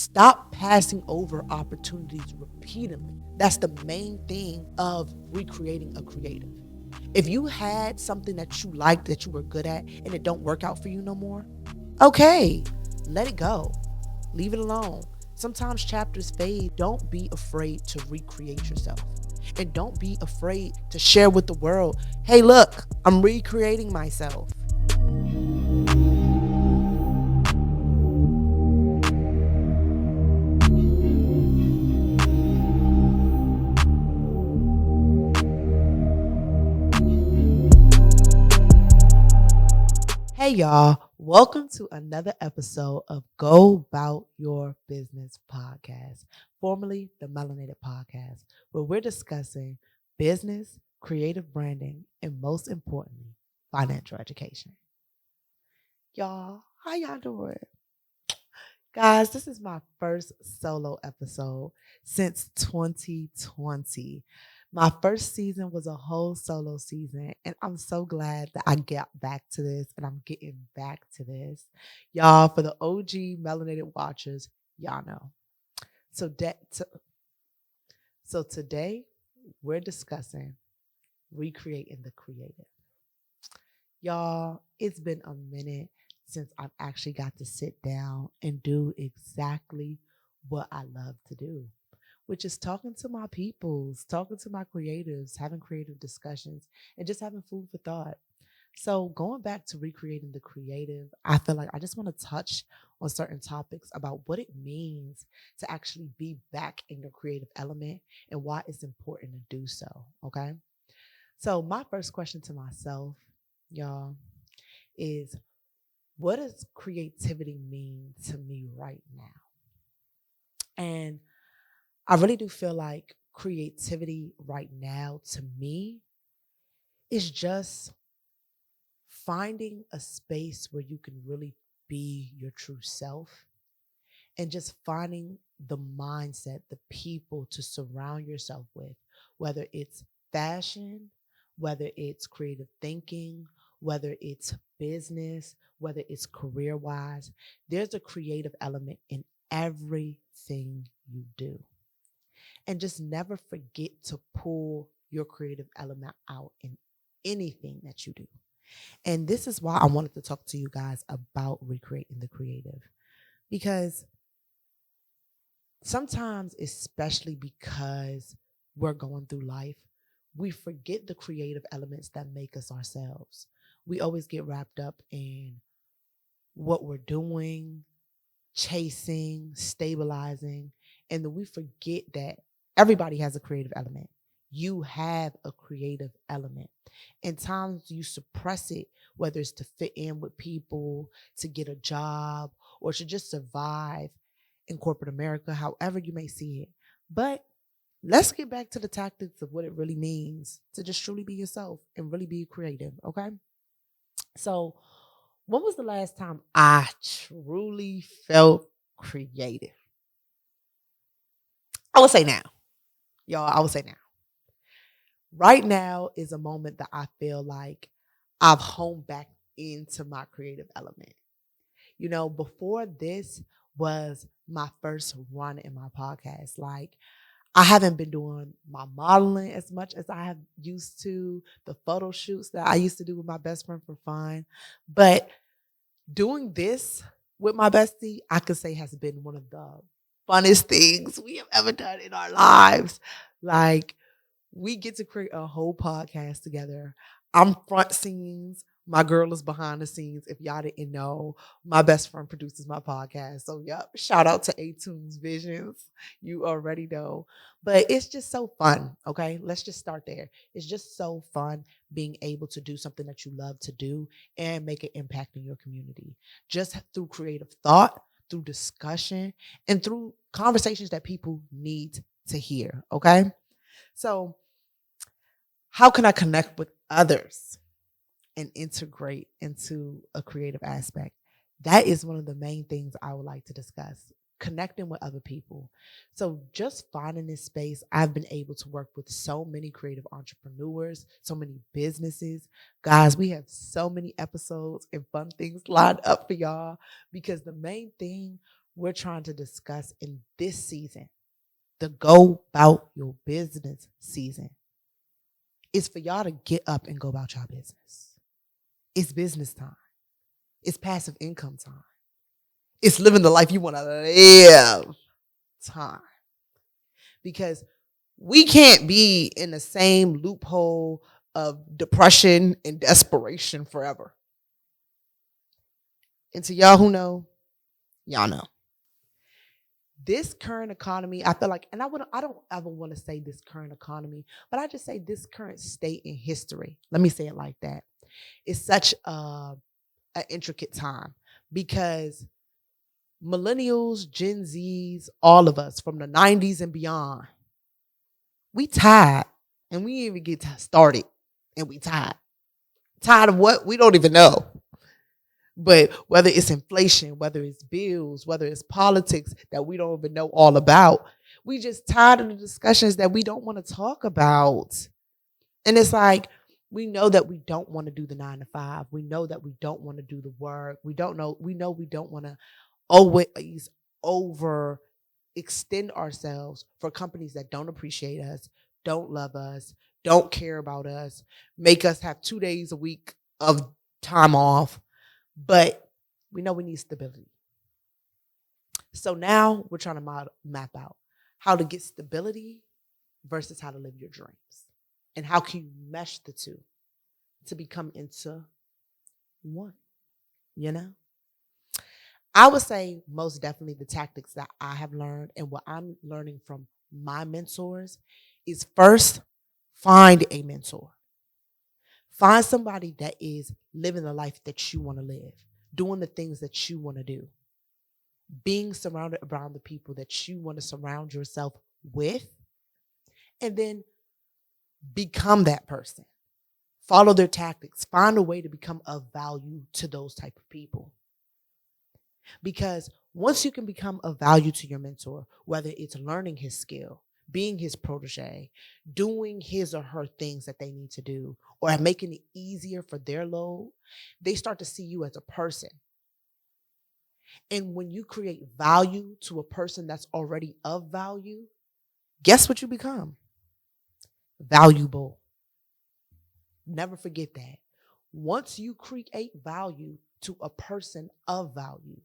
Stop passing over opportunities repeatedly. That's the main thing of recreating a creative. If you had something that you liked, that you were good at, and it don't work out for you no more, okay, let it go. Leave it alone. Sometimes chapters fade. Don't be afraid to recreate yourself. And don't be afraid to share with the world, hey, look, I'm recreating myself. Hey, y'all. Welcome to another episode of Go Bout Your Business podcast, formerly the Melanated podcast, where we're discussing business, creative branding, and most importantly, financial education. Y'all, how y'all doing? Guys, this is my first solo episode since 2020. My first season was a whole solo season, and I'm so glad that I got back to this and I'm getting back to this. Y'all, for the OG Melanated watchers, y'all know. So, so today, we're discussing recreating the creative. Y'all, it's been a minute since I've actually got to sit down and do exactly what I love to do, which is talking to my peoples, talking to my creatives, having creative discussions, and just having food for thought. So, going back to recreating the creative, I feel like I just want to touch on certain topics about what it means to actually be back in your creative element and why it's important to do so. Okay. So, my first question to myself, y'all, is what does creativity mean to me right now? And I really do feel like creativity right now to me is just finding a space where you can really be your true self and just finding the mindset, the people to surround yourself with, whether it's fashion, whether it's creative thinking, whether it's business, whether it's career wise. There's a creative element in everything you do. And just never forget to pull your creative element out in anything that you do. And this is why I wanted to talk to you guys about recreating the creative. Because sometimes, especially because we're going through life, we forget the creative elements that make us ourselves. We always get wrapped up in what we're doing, chasing, stabilizing, and then we forget that everybody has a creative element. You have a creative element. And times you suppress it, whether it's to fit in with people, to get a job, or to just survive in corporate America, however you may see it. But let's get back to the tactics of what it really means to just truly be yourself and really be creative, okay? So, when was the last time I truly felt creative? I would say now. Y'all, I would say now. Right now is a moment that I feel like I've honed back into my creative element. You know, before this was my first run in my podcast. Like, I haven't been doing my modeling as much as I have used to, the photo shoots that I used to do with my best friend for fun. But doing this with my bestie, I could say has been one of the funnest things we have ever done in our lives. Like, we get to create a whole podcast together. I'm front scenes. My girl is behind the scenes. If y'all didn't know, my best friend produces my podcast. So, yep, shout out to A-Tunes Visions. You already know. But it's just so fun, okay? Let's just start there. It's just so fun being able to do something that you love to do and make an impact in your community. Just through creative thought, through discussion, and through conversations that people need to hear, okay? So, how can I connect with others and integrate into a creative aspect? That is one of the main things I would like to discuss. Connecting with other people. So, just finding this space, I've been able to work with so many creative entrepreneurs, so many businesses. Guys, we have so many episodes and fun things lined up for y'all because the main thing we're trying to discuss in this season, the Go About Your Business season, is for y'all to get up and go about your business. It's business time. It's passive income time. It's living the life you want to live time. Because we can't be in the same loophole of depression and desperation forever. And to y'all who know, y'all know. This current economy, I feel like, and I don't ever want to say this current economy, but I just say this current state in history. Let me say it like that. It's such an intricate time because millennials, Gen Zs, all of us from the 90s and beyond, we tired and we even get started and we tired. Tired of what? We don't even know. But whether it's inflation, whether it's bills, whether it's politics that we don't even know all about, we just tired of the discussions that we don't want to talk about. And it's like, we know that we don't want to do the 9 to 5. We know that we don't want to do the work. We know we don't want to always over extend ourselves for companies that don't appreciate us, don't love us, don't care about us, make us have 2 days a week of time off. But we know we need stability. So now we're trying to map out how to get stability versus how to live your dreams. And how can you mesh the two to become into one, you know? I would say most definitely the tactics that I have learned and what I'm learning from my mentors is first, find a mentor. Find somebody that is living the life that you want to live, doing the things that you want to do, being surrounded around the people that you want to surround yourself with, and then become that person. Follow their tactics. Find a way to become of value to those type of people. Because once you can become of value to your mentor, whether it's learning his skill, being his protege, doing his or her things that they need to do, or making it easier for their load, they start to see you as a person. And when you create value to a person that's already of value, guess what you become? Valuable. Never forget that. Once you create value to a person of value,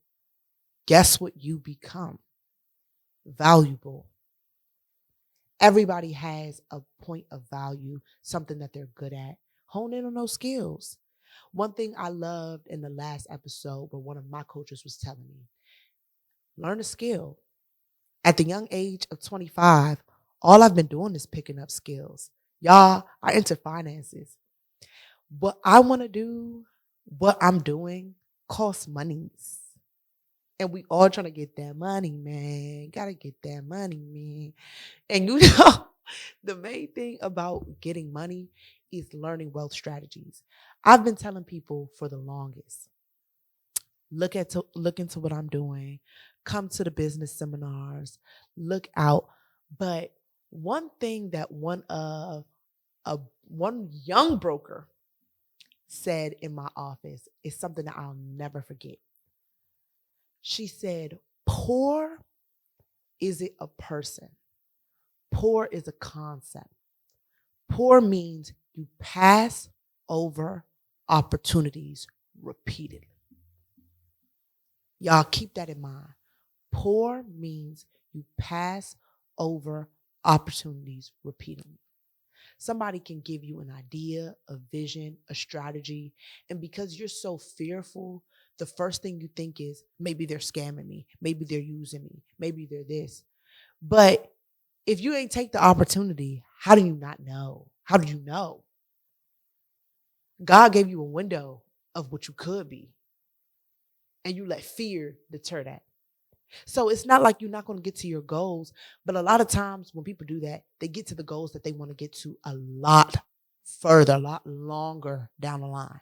guess what you become? Valuable. Everybody has a point of value, something that they're good at. Hone in on those skills. One thing I loved in the last episode where one of my coaches was telling me, learn a skill. At the young age of 25, all I've been doing is picking up skills. Y'all, I enter finances. What I want to do, what I'm doing, costs monies. And we all trying to get that money, man. Gotta get that money, man. And you know, the main thing about getting money is learning wealth strategies. I've been telling people for the longest, look into what I'm doing, come to the business seminars, look out. But one thing that one young broker said in my office is something that I'll never forget. She said, poor isn't a person. Poor is a concept. Poor means you pass over opportunities repeatedly. Y'all keep that in mind. Poor means you pass over opportunities repeatedly. Somebody can give you an idea, a vision, a strategy, and because you're so fearful, the first thing you think is maybe they're scamming me, maybe they're using me, maybe they're this. But if you ain't take the opportunity, how do you not know? How do you know? God gave you a window of what you could be, and you let fear deter that. So it's not like you're not going to get to your goals, but a lot of times when people do that, they get to the goals that they want to get to a lot further, a lot longer down the line.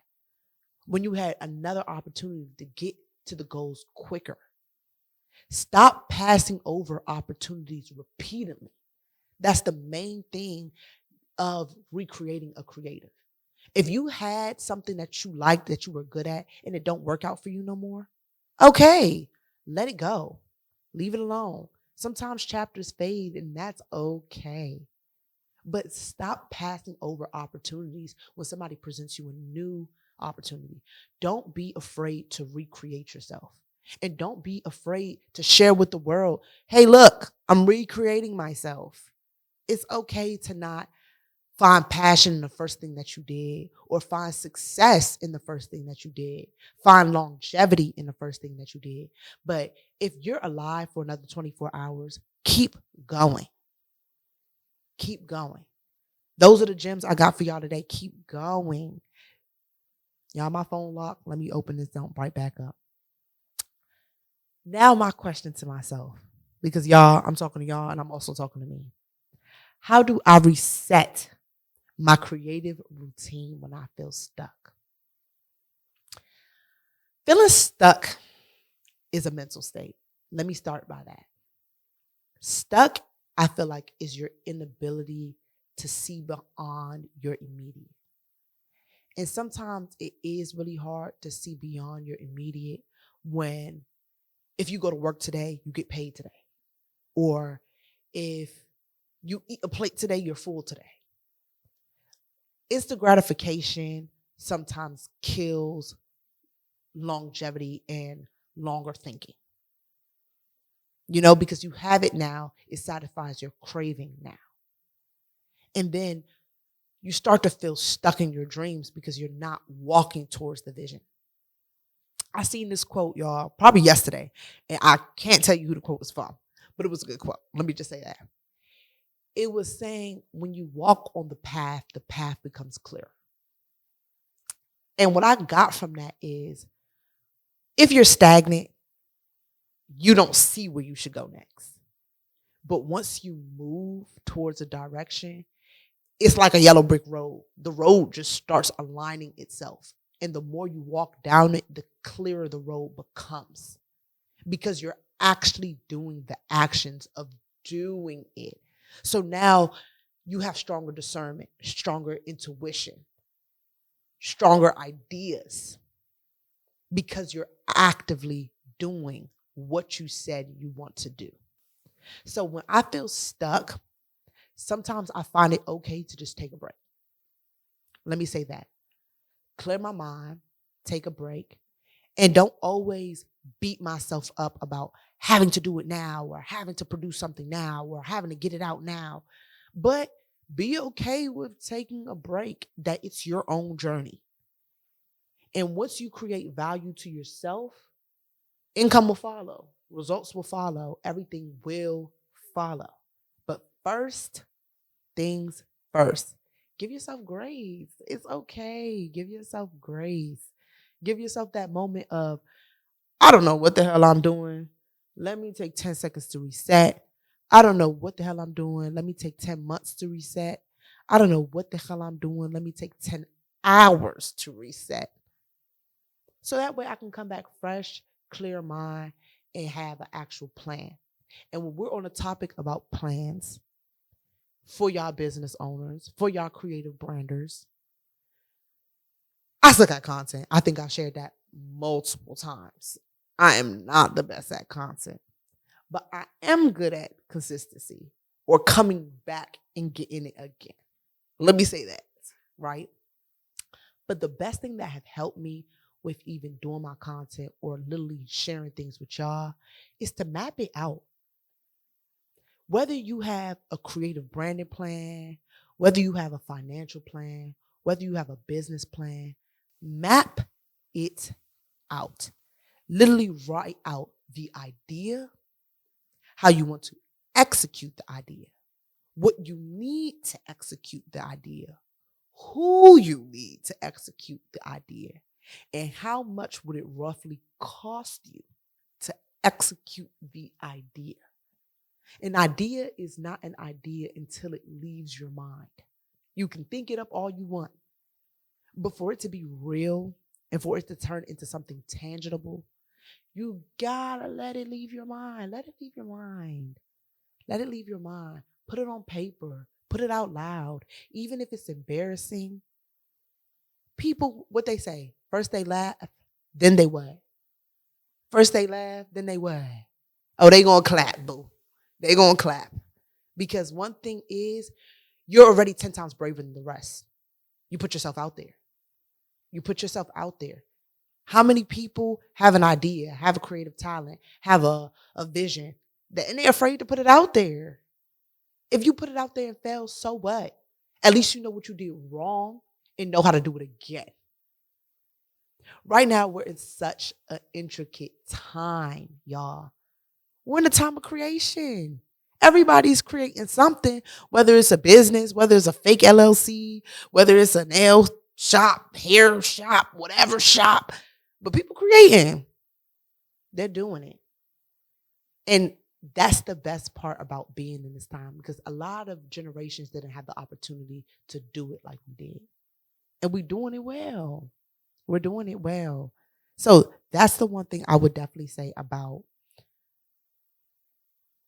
When you had another opportunity to get to the goals quicker. Stop passing over opportunities repeatedly. That's the main thing of recreating a creative. If you had something that you liked, that you were good at, and it don't work out for you no more, okay, let it go. Leave it alone. Sometimes chapters fade, and that's okay. But stop passing over opportunities when somebody presents you a new opportunity. Don't be afraid to recreate yourself. And don't be afraid to share with the world, hey, look, I'm recreating myself. It's okay to not find passion in the first thing that you did, or find success in the first thing that you did, find longevity in the first thing that you did. But if you're alive for another 24 hours, keep going. Keep going. Those are the gems I got for y'all today. Keep going. Y'all, my phone locked. Let me open this down right back up. Now my question to myself, because y'all, I'm talking to y'all and I'm also talking to me. How do I reset my creative routine when I feel stuck? Feeling stuck is a mental state. Let me start by that. Stuck, I feel like, is your inability to see beyond your immediate. And sometimes it is really hard to see beyond your immediate when, if you go to work today, you get paid today. Or if you eat a plate today, you're full today. Instant gratification sometimes kills longevity and longer thinking. Because you have it now, it satisfies your craving now. And then you start to feel stuck in your dreams because you're not walking towards the vision. I seen this quote, y'all, probably yesterday, and I can't tell you who the quote was from, but it was a good quote. Let me just say that. It was saying, when you walk on the path becomes clear. And what I got from that is, if you're stagnant, you don't see where you should go next. But once you move towards a direction, it's like a yellow brick road. The road just starts aligning itself. And the more you walk down it, the clearer the road becomes. Because you're actually doing the actions of doing it. So now you have stronger discernment, stronger intuition, stronger ideas. Because you're actively doing what you said you want to do. So when I feel stuck, sometimes I find it okay to just take a break. Let me say that. Clear my mind, take a break, and don't always beat myself up about having to do it now, or having to produce something now, or having to get it out now. But be okay with taking a break, that it's your own journey. And once you create value to yourself, income will follow, results will follow, everything will follow. But first things first. Give yourself grace. It's okay. Give yourself grace. Give yourself that moment of, I don't know what the hell I'm doing. Let me take 10 seconds to reset. I don't know what the hell I'm doing. Let me take 10 months to reset. I don't know what the hell I'm doing. Let me take 10 hours to reset. So that way I can come back fresh, clear mind, and have an actual plan. And when we're on the topic about plans, for y'all business owners, for y'all creative branders, I suck at content. I think I've shared that multiple times. I am not the best at content, but I am good at consistency, or coming back and getting it again. Let me say that, right? But the best thing that have helped me with even doing my content or literally sharing things with y'all is to map it out. Whether you have a creative branding plan, whether you have a financial plan, whether you have a business plan, map it out. Literally write out the idea, how you want to execute the idea, what you need to execute the idea, who you need to execute the idea, and how much would it roughly cost you to execute the idea. An idea is not an idea until it leaves your mind. You can think it up all you want, but for it to be real and for it to turn into something tangible, you gotta let it leave your mind. Let it leave your mind. Let it leave your mind. Put it on paper. Put it out loud. Even if it's embarrassing. People, what they say, first they laugh, then they what? First they laugh, then they what? Oh, they gonna clap, boo. They gonna clap. Because one thing is, you're already 10 times braver than the rest. You put yourself out there. You put yourself out there. How many people have an idea, have a creative talent, have a vision, and they're afraid to put it out there? If you put it out there and fail, so what? At least you know what you did wrong and know how to do it again. Right now, we're in such an intricate time, y'all. We're in a time of creation. Everybody's creating something, whether it's a business, whether it's a fake LLC, whether it's a nail shop, hair shop, whatever shop. But people creating, they're doing it. And that's the best part about being in this time, because a lot of generations didn't have the opportunity to do it like we did. And we're doing it well. We're doing it well. So that's the one thing I would definitely say about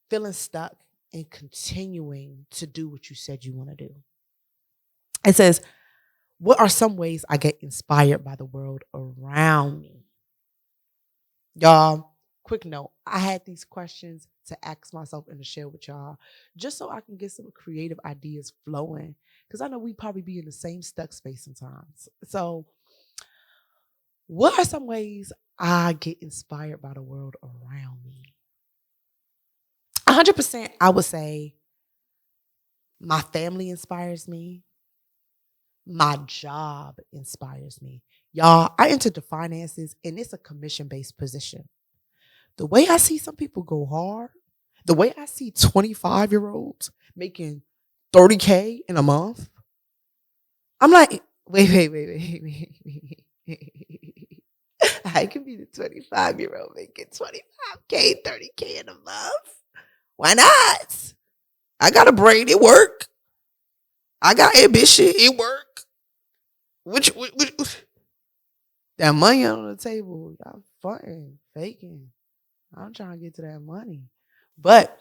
feeling stuck and continuing to do what you said you want to do. It says, what are some ways I get inspired by the world around me? Y'all, quick note. I had these questions to ask myself and to share with y'all just so I can get some creative ideas flowing. Because I know we probably be in the same stuck space sometimes. So, what are some ways I get inspired by the world around me? 100%, I would say my family inspires me. My job inspires me. Y'all, I entered the finances and it's a commission based position. The way I see some people go hard, the way I see 25-year-olds making 30K in a month, I'm like, wait. I can be the 25-year-old making 25K, 30K in a month. Why not? I got a brain, it work. I got ambition, it work. Which that money on the table, y'all fronting, faking. I'm trying to get to that money. But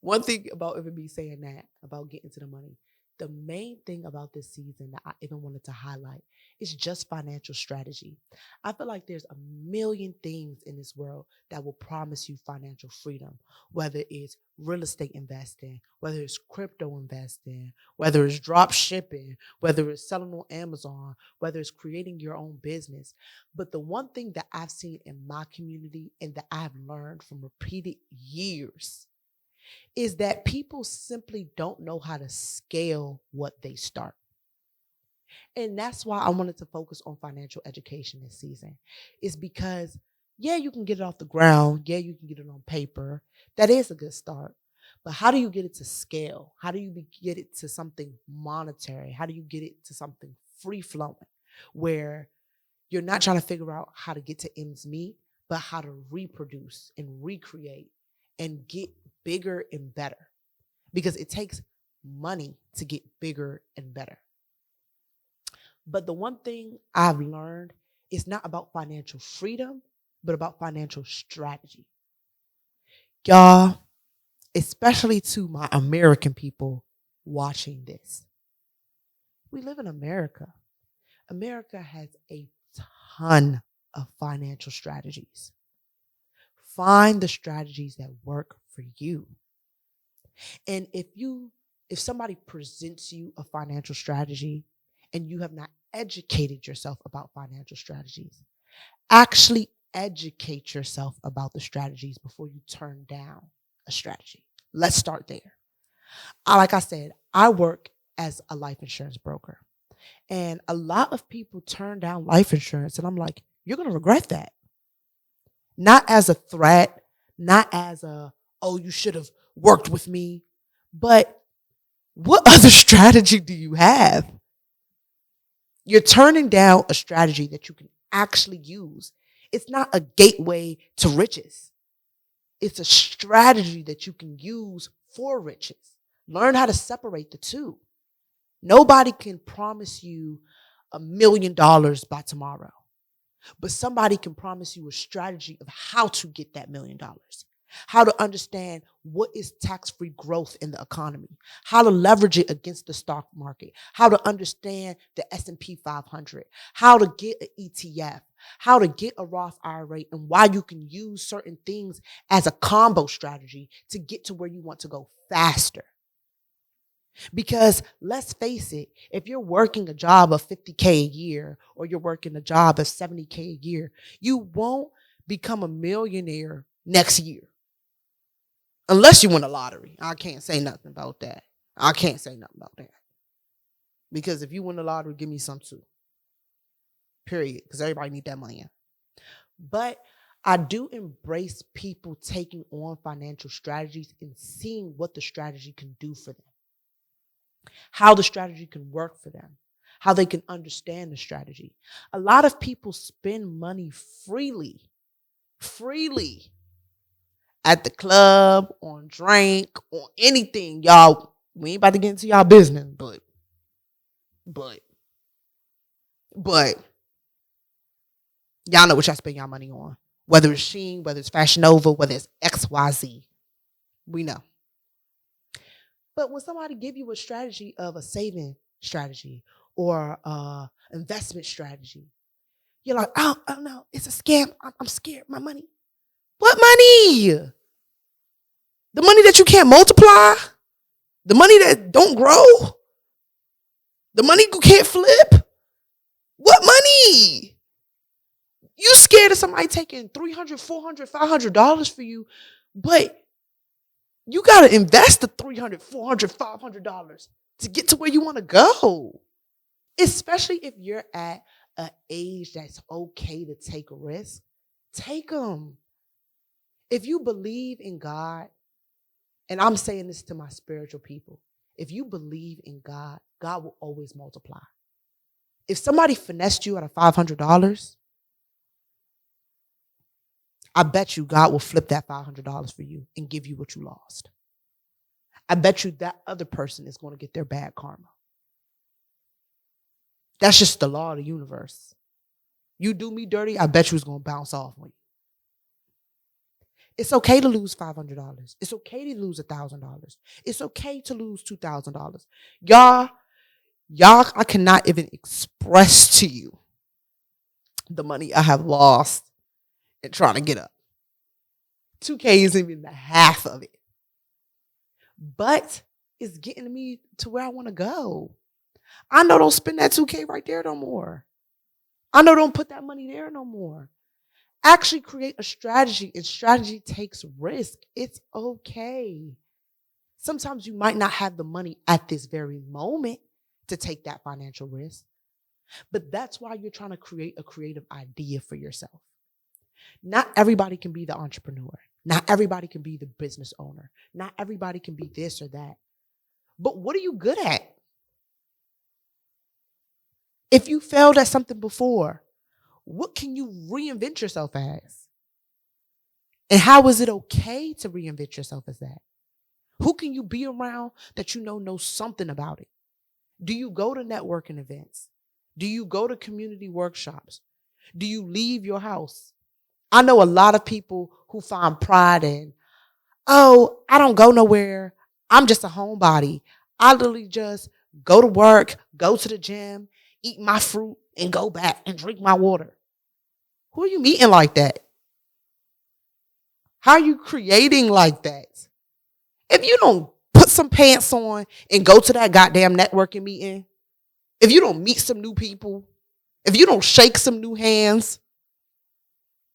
one thing about even me saying that, about getting to the money, the main thing about this season that I even wanted to highlight is just financial strategy. I feel like there's a million things in this world that will promise you financial freedom, whether it's real estate investing, whether it's crypto investing, whether it's drop shipping, whether it's selling on Amazon, whether it's creating your own business. But the one thing that I've seen in my community and that I've learned from repeated years is that people simply don't know how to scale what they start. And that's why I wanted to focus on financial education this season. Is because, yeah, you can get it off the ground. Yeah, you can get it on paper. That is a good start. But how do you get it to scale? How do you get it to something monetary? How do you get it to something free flowing where you're not trying to figure out how to get to ends meet, but how to reproduce and recreate and get bigger and better? Because it takes money to get bigger and better. But the one thing I've learned is not about financial freedom, but about financial strategy. Y'all, especially to my American people watching this, we live in America. America has a ton of financial strategies. Find the strategies that work for you. And if somebody presents you a financial strategy and you have not educated yourself about financial strategies, actually educate yourself about the strategies before you turn down a strategy. Let's start there. Like I said, I work as a life insurance broker. And a lot of people turn down life insurance. And I'm like, you're going to regret that. Not as a threat, not as oh, you should have worked with me. But what other strategy do you have? You're turning down a strategy that you can actually use. It's not a gateway to riches. It's a strategy that you can use for riches. Learn how to separate the two. Nobody can promise you $1,000,000 by tomorrow, but somebody can promise you a strategy of how to get that $1,000,000. how to understand what is tax-free growth in the economy, how to leverage it against the stock market, how to understand the S&P 500, how to get an ETF, how to get a Roth IRA, and why you can use certain things as a combo strategy to get to where you want to go faster. Because let's face it, if you're working a job of $50K a year or you're working a job of $70K a year, you won't become a millionaire next year. Unless you win a lottery. I can't say nothing about that. Because if you win the lottery, give me some too. Period. Because everybody need that money. But I do embrace people taking on financial strategies and seeing what the strategy can do for them, how the strategy can work for them, how they can understand the strategy. A lot of people spend money freely at the club, on drink, on anything. Y'all, we ain't about to get into y'all business, but y'all know what y'all spend y'all money on. Whether it's Shein, whether it's Fashion Nova, whether it's XYZ. We know. But when somebody give you a strategy of a saving strategy or investment strategy, you're like, oh no, it's a scam. I'm scared. My money. What money? The money that you can't multiply? The money that don't grow? The money you can't flip? What money? You scared of somebody taking $300, $400, $500 for you, but you got to invest the $300, $400, $500 to get to where you want to go. Especially if you're at an age that's okay to take a risk, take them. If you believe in God, and I'm saying this to my spiritual people, if you believe in God, God will always multiply. If somebody finessed you out of $500, I bet you God will flip that $500 for you and give you what you lost. I bet you that other person is going to get their bad karma. That's just the law of the universe. You do me dirty, I bet you it's going to bounce off on you. It's okay to lose $500. It's okay to lose $1,000. It's okay to lose $2,000. Y'all, I cannot even express to you the money I have lost in trying to get up. $2K isn't even the half of it. But it's getting me to where I want to go. I know don't spend that $2K right there no more. I know don't put that money there no more. Actually create a strategy, and strategy takes risk. It's okay. Sometimes you might not have the money at this very moment to take that financial risk, but that's why you're trying to create a creative idea for yourself. Not everybody can be the entrepreneur. Not everybody can be the business owner. Not everybody can be this or that. But what are you good at? If you failed at something before, what can you reinvent yourself as? And how is it okay to reinvent yourself as that? Who can you be around that you know knows something about it? Do you go to networking events? Do you go to community workshops? Do you leave your house? I know a lot of people who find pride in, oh, I don't go nowhere. I'm just a homebody. I literally just go to work, go to the gym, eat my fruit, and go back and drink my water. Who are you meeting like that? How are you creating like that? If you don't put some pants on and go to that goddamn networking meeting, if you don't meet some new people, if you don't shake some new hands,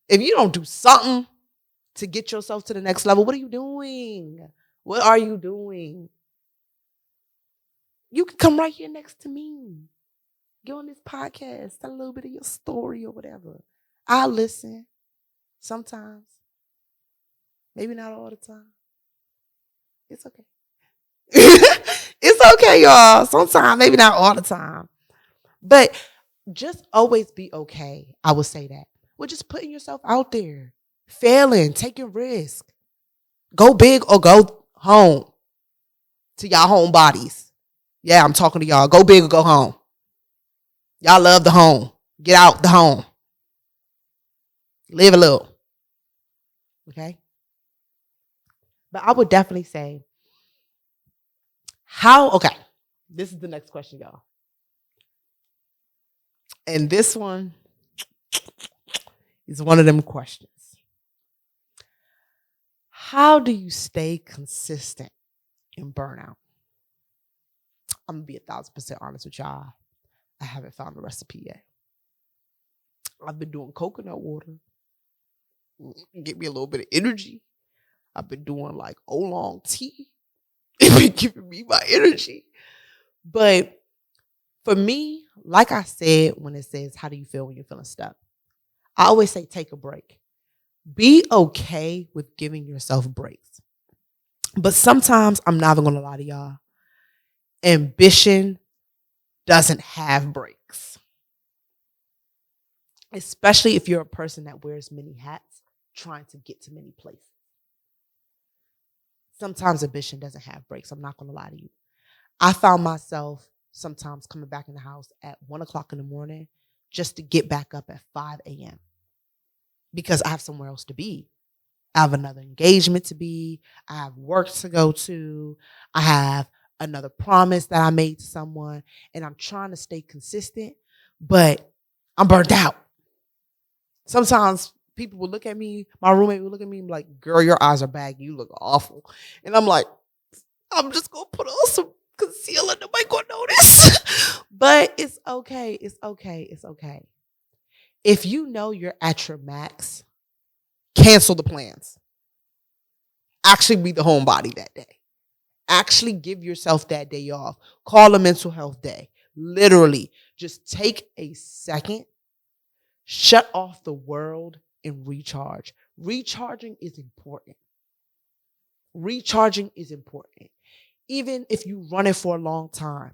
if you don't do something to get yourself to the next level, what are you doing? What are you doing? You can come right here next to me. Get on this podcast, tell a little bit of your story or whatever. I'll listen sometimes. Maybe not all the time. It's okay. It's okay, y'all. Sometimes, maybe not all the time. But just always be okay. I would say that. With just putting yourself out there, failing, taking risks. Go big or go home to y'all home bodies. Yeah, I'm talking to y'all. Go big or go home. Y'all love the home. Get out the home. Live a little. Okay? But I would definitely say, okay, this is the next question, y'all. And this one is one of them questions. How do you stay consistent in burnout? I'm going to be 1,000% honest with y'all. I haven't found the recipe yet. I've been doing coconut water. Get me a little bit of energy. I've been doing like oolong tea. It's been giving me my energy. But for me, like I said, when it says, how do you feel when you're feeling stuck? I always say, take a break. Be okay with giving yourself breaks. But sometimes, I'm not even going to lie to y'all, ambition doesn't have breaks. Especially if you're a person that wears many hats, trying to get to many places. Sometimes ambition doesn't have breaks. I'm not going to lie to you. I found myself sometimes coming back in the house at 1 o'clock in the morning just to get back up at 5 a.m. because I have somewhere else to be. I have another engagement to be. I have work to go to. I have another promise that I made to someone, and I'm trying to stay consistent, but I'm burnt out. Sometimes people will look at me, my roommate will look at me and be like, girl, your eyes are baggy. You look awful. And I'm like, I'm just going to put on some concealer. Nobody going to notice. But it's okay. It's okay. It's okay. If you know you're at your max, cancel the plans. Actually be the homebody that day. Actually give yourself that day off. Call a mental health day. Literally, just take a second, shut off the world, and recharge. Recharging is important. Recharging is important. Even if you run it for a long time,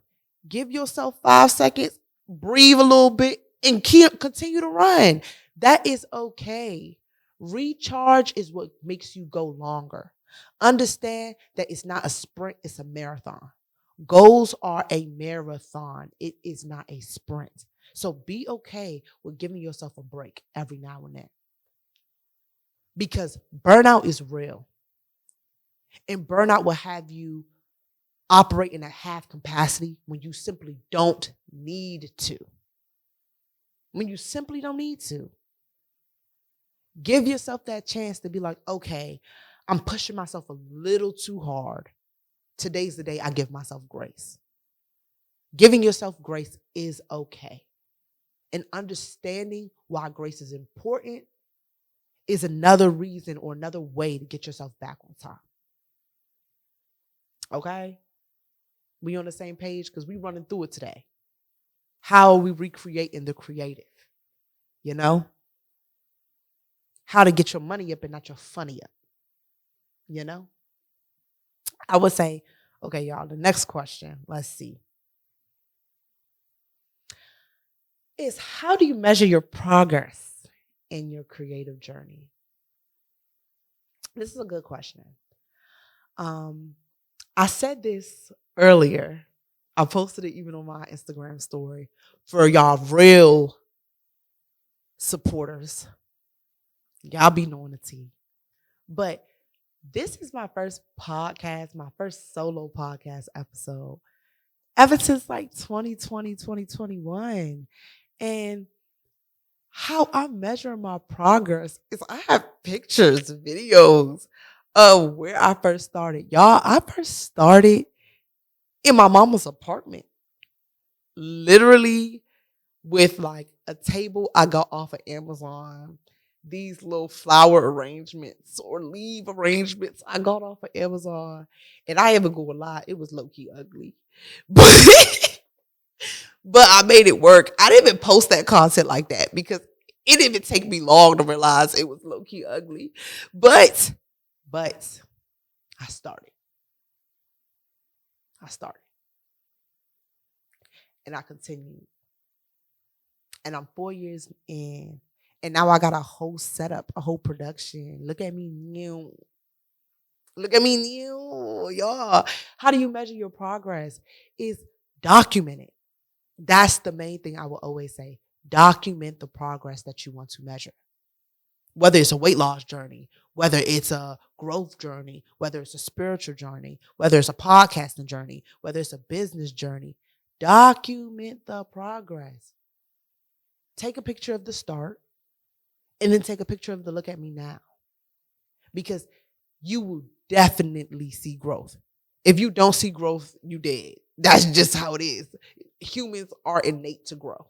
give yourself 5 seconds, breathe a little bit, and continue to run. That is okay. Recharge is what makes you go longer. Understand that it's not a sprint, it's a marathon. Goals are a marathon. It is not a sprint. So be okay with giving yourself a break every now and then. Because burnout is real. And burnout will have you operate in a half capacity when you simply don't need to. When you simply don't need to. Give yourself that chance to be like, okay, I'm pushing myself a little too hard. Today's the day I give myself grace. Giving yourself grace is okay. And understanding why grace is important is another reason or another way to get yourself back on top. Okay? We on the same page because we running through it today. How are we recreating the creative? You know? How to get your money up and not your funny up. You know? I would say, okay, y'all, the next question, let's see, is how do you measure your progress in your creative journey? This is a good question. I said this earlier. I posted it even on my Instagram story for y'all real supporters. Y'all be knowing the tea. But this is my first podcast, my first solo podcast episode ever since like 2020, 2021. And how I'm measuring my progress is I have pictures, videos of where I first started. Y'all, I first started in my mama's apartment. Literally with like a table I got off of Amazon. These little flower arrangements or leaf arrangements I got off of Amazon. And I even go a lie, it was low-key ugly. But I made it work. I didn't even post that content like that because it didn't even take me long to realize it was low-key ugly. But I started. And I continued. And I'm 4 years in. And now I got a whole setup, a whole production. Look at me new. Y'all. How do you measure your progress? Is document it. That's the main thing I will always say. Document the progress that you want to measure. whether it's a weight loss journey, whether it's a growth journey, whether it's a spiritual journey, whether it's a podcasting journey, whether it's a business journey, document the progress. Take a picture of the start and then take a picture of the look at me now, because you will definitely see growth. If you don't see growth, you dead. That's just how it is. Humans are innate to grow.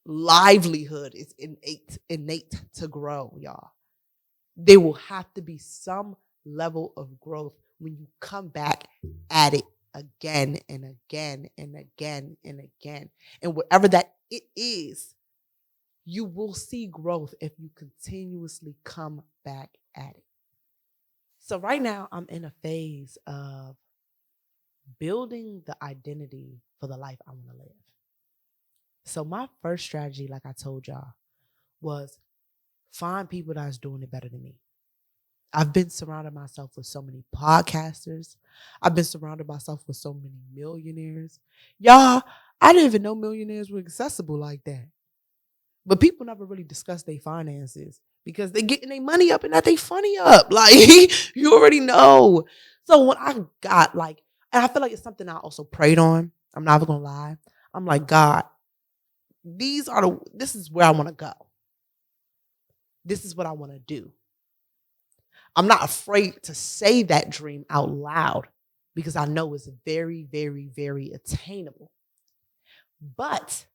Livelihood is innate to grow, y'all. There will have to be some level of growth when you come back at it again and again and again and again. And whatever that it is, you will see growth if you continuously come back at it. So right now, I'm in a phase of building the identity for the life I want to live. So my first strategy, like I told y'all, was find people that's doing it better than me. I've been surrounding myself with so many podcasters. I've been surrounded myself with so many millionaires. Y'all, I didn't even know millionaires were accessible like that. But people never really discuss their finances because they getting their money up and that they funny up. Like, you already know. So when I got and I feel like it's something I also prayed on. I'm not even gonna lie. I'm like, God, this is where I want to go. This is what I want to do. I'm not afraid to say that dream out loud because I know it's very, very, very attainable. But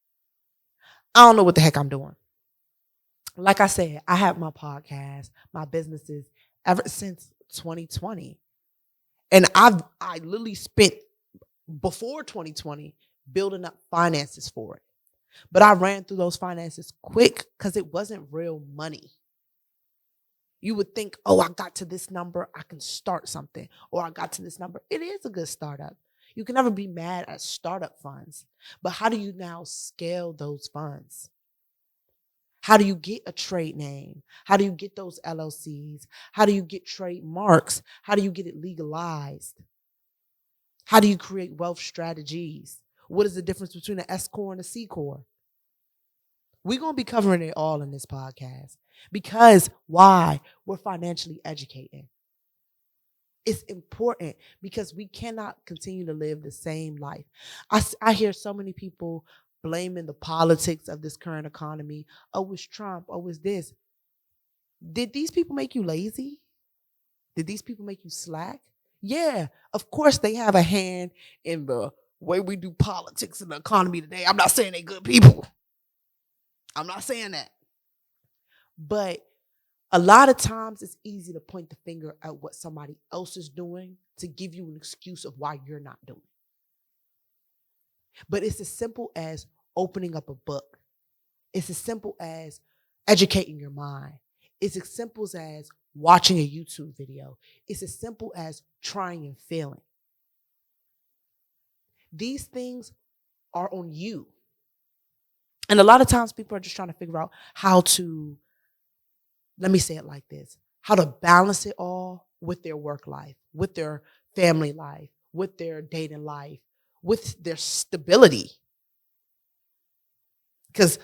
I don't know what the heck I'm doing. Like I said, I have my podcast, my businesses ever since 2020. And I literally spent before 2020 building up finances for it. But I ran through those finances quick because it wasn't real money. You would think, oh, I got to this number, I can start something. Or I got to this number. It is a good startup. You can never be mad at startup funds. But how do you now scale those funds? How do you get a trade name? How do you get those LLCs? How do you get trademarks? How do you get it legalized? How do you create wealth strategies? What is the difference between an S Corp and a C Corp? We're going to be covering it all in this podcast. Because why? We're financially educated. It's important because we cannot continue to live the same life. I hear so many people blaming the politics of this current economy. Oh, it's Trump. Oh, it's this. Did these people make you lazy? Did these people make you slack? Yeah, of course they have a hand in the way we do politics and the economy today. I'm not saying they're good people. I'm not saying that. But a lot of times it's easy to point the finger at what somebody else is doing to give you an excuse of why you're not doing it. But it's as simple as opening up a book. It's as simple as educating your mind. It's as simple as watching a YouTube video. It's as simple as trying and failing. These things are on you. And a lot of times people are just trying to figure out how to, let me say it like this, how to balance it all with their work life, with their family life, with their dating life, with their stability. Because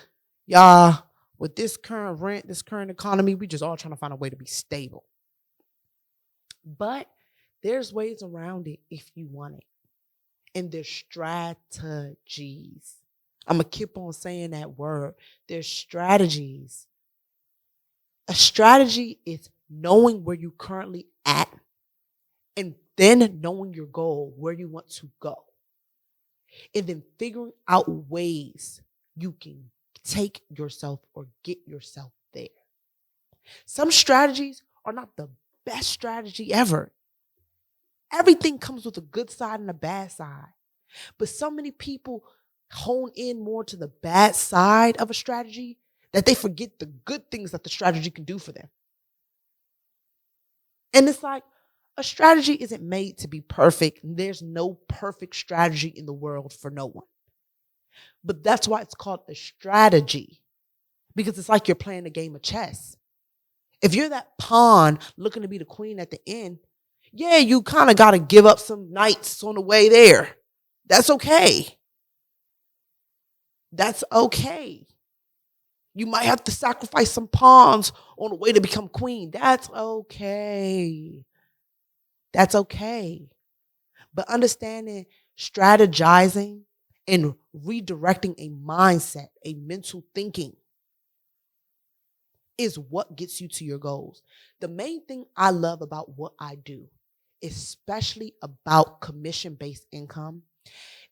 y'all, with this current rent, this current economy, we just all trying to find a way to be stable. But there's ways around it if you want it. And there's strategies. I'm going to keep on saying that word. There's strategies. A strategy is knowing where you're currently at and then knowing your goal, where you want to go. And then figuring out ways you can take yourself or get yourself there. Some strategies are not the best strategy ever. Everything comes with a good side and a bad side. But so many people hone in more to the bad side of a strategy that they forget the good things that the strategy can do for them. And it's like, a strategy isn't made to be perfect. There's no perfect strategy in the world for no one. But that's why it's called a strategy, because it's like you're playing a game of chess. If you're that pawn looking to be the queen at the end, yeah, you kind of got to give up some knights on the way there. That's okay. That's okay. You might have to sacrifice some pawns on the way to become queen. That's okay. That's okay. But understanding, strategizing, and redirecting a mindset, a mental thinking is what gets you to your goals. The main thing I love about what I do, especially about commission-based income,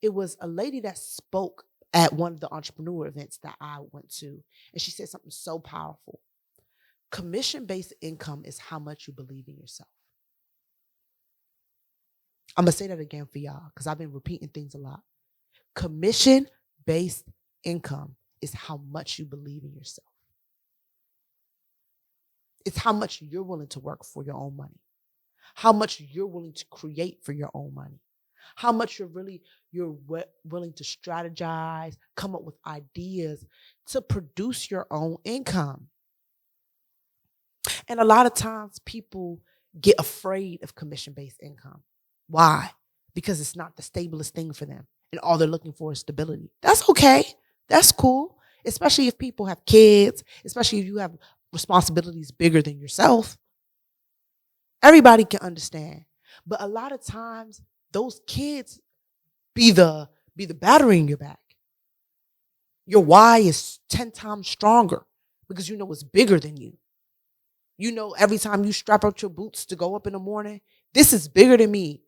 it was a lady that spoke at one of the entrepreneur events that I went to, and she said something so powerful. Commission-based income is how much you believe in yourself. I'm going to say that again for y'all because I've been repeating things a lot. Commission-based income is how much you believe in yourself. It's how much you're willing to work for your own money, how much you're willing to create for your own money, how much you're willing to strategize, come up with ideas to produce your own income. And a lot of times people get afraid of commission-based income. Why? Because it's not the stablest thing for them. And all they're looking for is stability. That's okay. That's cool. Especially if people have kids, especially if you have responsibilities bigger than yourself. Everybody can understand. But a lot of times those kids be the battery in your back. Your why is 10 times stronger because you know it's bigger than you. You know, every time you strap out your boots to go up in the morning, this is bigger than me.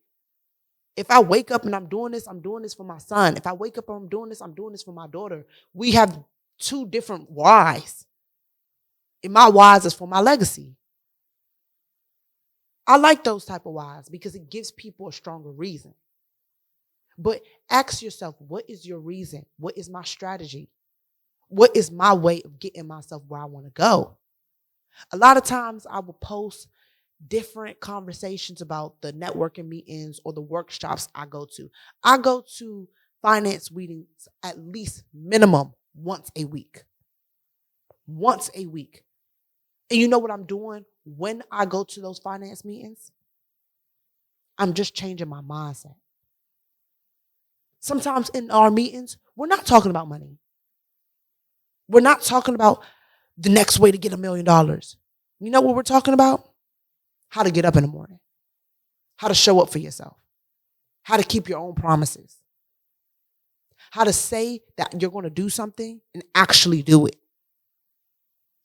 If I wake up and I'm doing this for my son. If I wake up and I'm doing this for my daughter. We have two different whys. And my whys is for my legacy. I like those type of whys because it gives people a stronger reason. But ask yourself, what is your reason? What is my strategy? What is my way of getting myself where I want to go? A lot of times I will post different conversations about the networking meetings or the workshops I go to. I go to finance meetings at least minimum once a week. Once a week. And you know what I'm doing when I go to those finance meetings? I'm just changing my mindset. Sometimes in our meetings, we're not talking about money. We're not talking about the next way to get $1 million. You know what we're talking about? How to get up in the morning. How to show up for yourself. How to keep your own promises. How to say that you're going to do something and actually do it.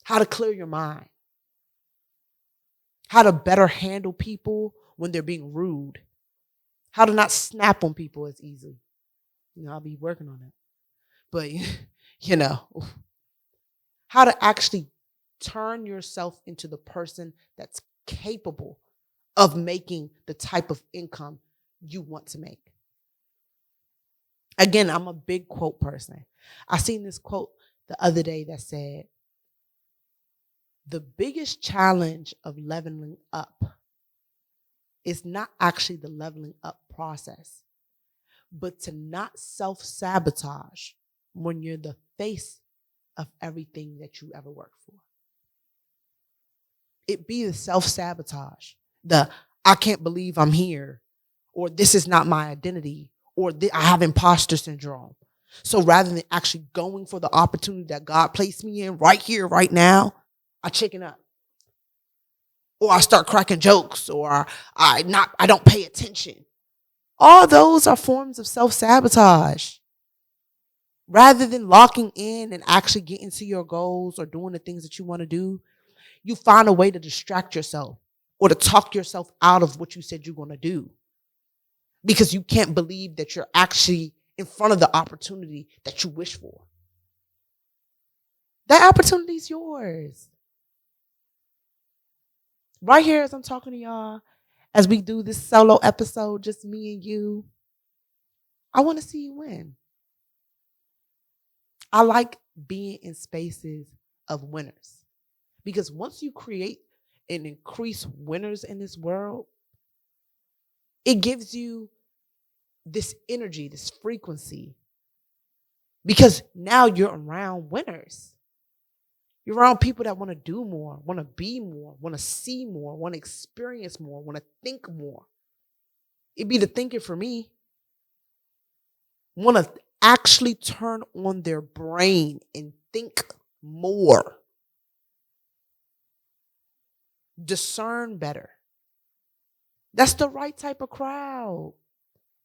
How to clear your mind. How to better handle people when they're being rude. How to not snap on people as easily. You know, I'll be working on it. But, you know, how to actually turn yourself into the person that's capable of making the type of income you want to make. Again, I'm a big quote person. I seen this quote the other day that said, the biggest challenge of leveling up is not actually the leveling up process, but to not self-sabotage when you're the face of everything that you ever worked for. It be the self-sabotage, the I can't believe I'm here, or this is not my identity, or I have imposter syndrome. So rather than actually going for the opportunity that God placed me in right here, right now, I chicken up. Or I start cracking jokes, or I don't pay attention. All those are forms of self-sabotage. Rather than locking in and actually getting to your goals or doing the things that you want to do, you find a way to distract yourself or to talk yourself out of what you said you're going to do because you can't believe that you're actually in front of the opportunity that you wish for. That opportunity is yours. Right here as I'm talking to y'all, as we do this solo episode, just me and you, I want to see you win. I like being in spaces of winners because once you create and increase winners in this world, it gives you this energy, this frequency, because now you're around winners. You're around people that want to do more, want to be more, want to see more, want to experience more, want to think more. It'd be the thinking for me. Want to actually turn on their brain and think more. Discern better. That's the right type of crowd.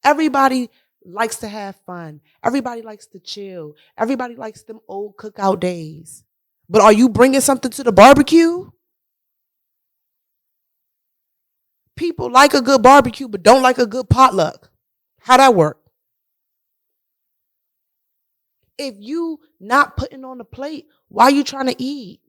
Everybody likes to have fun. Everybody likes to chill. Everybody likes them old cookout days. But are you bringing something to the barbecue? People like a good barbecue, but don't like a good potluck. How that work? If you not putting on the plate, why are you trying to eat?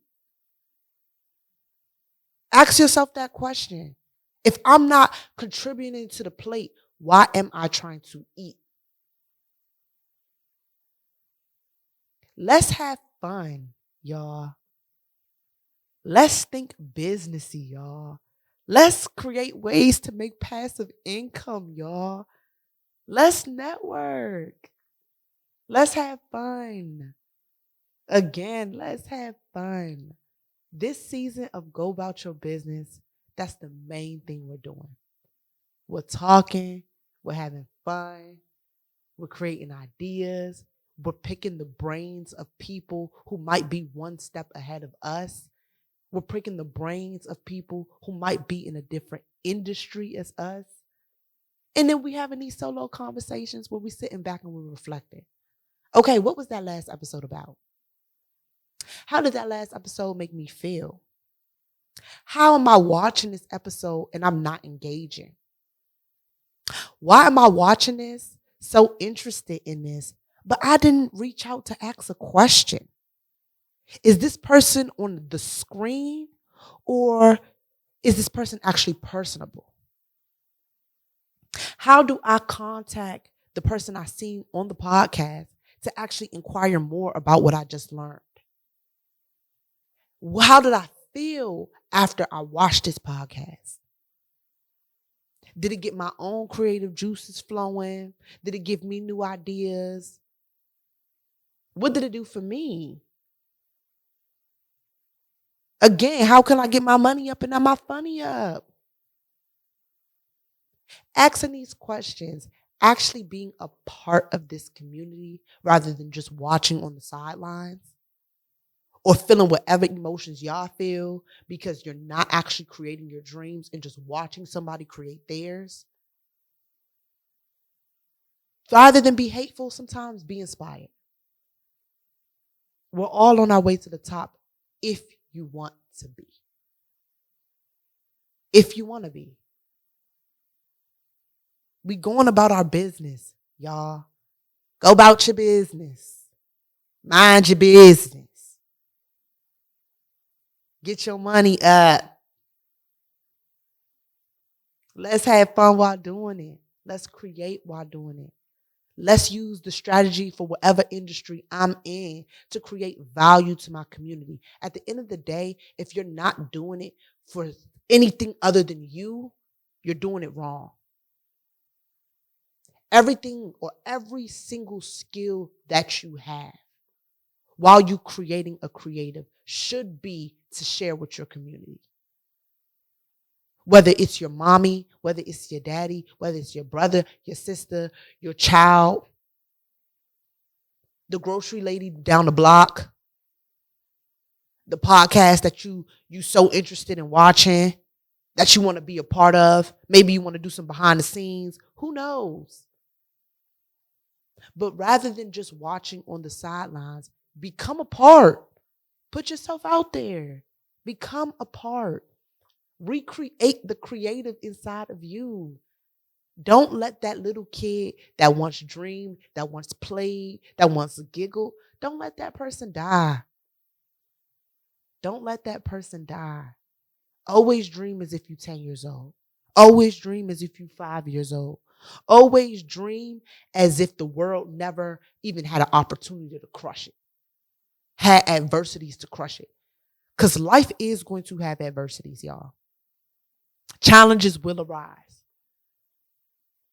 Ask yourself that question. If I'm not contributing to the plate, why am I trying to eat? Let's have fun, y'all. Let's think businessy, y'all. Let's create ways to make passive income, y'all. Let's network. Let's have fun. Again, let's have fun. This season of Go About Your Business, that's the main thing we're doing. We're talking, we're having fun, we're creating ideas, we're picking the brains of people who might be one step ahead of us. We're picking the brains of people who might be in a different industry as us. And then we having these solo conversations where we're sitting back and we're reflecting. Okay, what was that last episode about? How did that last episode make me feel? How am I watching this episode and I'm not engaging? Why am I watching this, so interested in this, but I didn't reach out to ask a question? Is this person on the screen or is this person actually personable? How do I contact the person I seen on the podcast to actually inquire more about what I just learned? How did I feel after I watched this podcast? Did it get my own creative juices flowing? Did it give me new ideas? What did it do for me? Again, how can I get my money up and not my funny up? Asking these questions, actually being a part of this community rather than just watching on the sidelines or feeling whatever emotions y'all feel because you're not actually creating your dreams and just watching somebody create theirs. Rather than be hateful, sometimes be inspired. We're all on our way to the top if you want to be. If you want to be. We going about our business, y'all. Go about your business. Mind your business. Get your money up. Let's have fun while doing it. Let's create while doing it. Let's use the strategy for whatever industry I'm in to create value to my community. At the end of the day, if you're not doing it for anything other than you, you're doing it wrong. Everything or every single skill that you have while you creating a creative should be to share with your community. Whether it's your mommy, whether it's your daddy, whether it's your brother, your sister, your child, the grocery lady down the block, the podcast that you so interested in watching, that you want to be a part of. Maybe you want to do some behind the scenes. Who knows? But rather than just watching on the sidelines, become a part. Put yourself out there. Become a part. Recreate the creative inside of you. Don't let that little kid that once dreamed, that once played, that once giggled, don't let that person die. Don't let that person die. Always dream as if you're 10 years old. Always dream as if you're 5 years old. Always dream as if the world never even had an opportunity to crush it, had adversities to crush it. Because life is going to have adversities, y'all. Challenges will arise.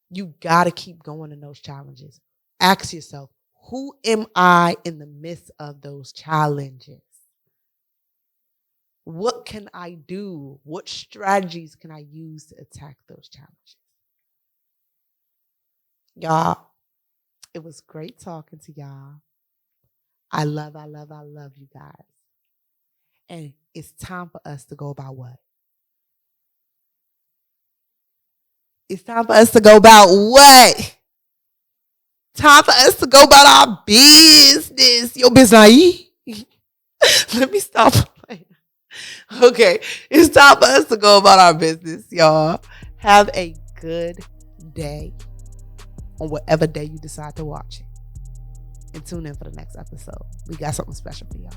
You got to keep going in those challenges. Ask yourself, who am I in the midst of those challenges? What can I do? What strategies can I use to attack those challenges? Y'all, it was great talking to y'all. I love you guys. And it's time for us to go about what? It's time for us to go about what? Time for us to go about our business. Your business. Let me stop playing. Okay. It's time for us to go about our business, y'all. Have a good day on whatever day you decide to watch it. And tune in for the next episode. We got something special for y'all.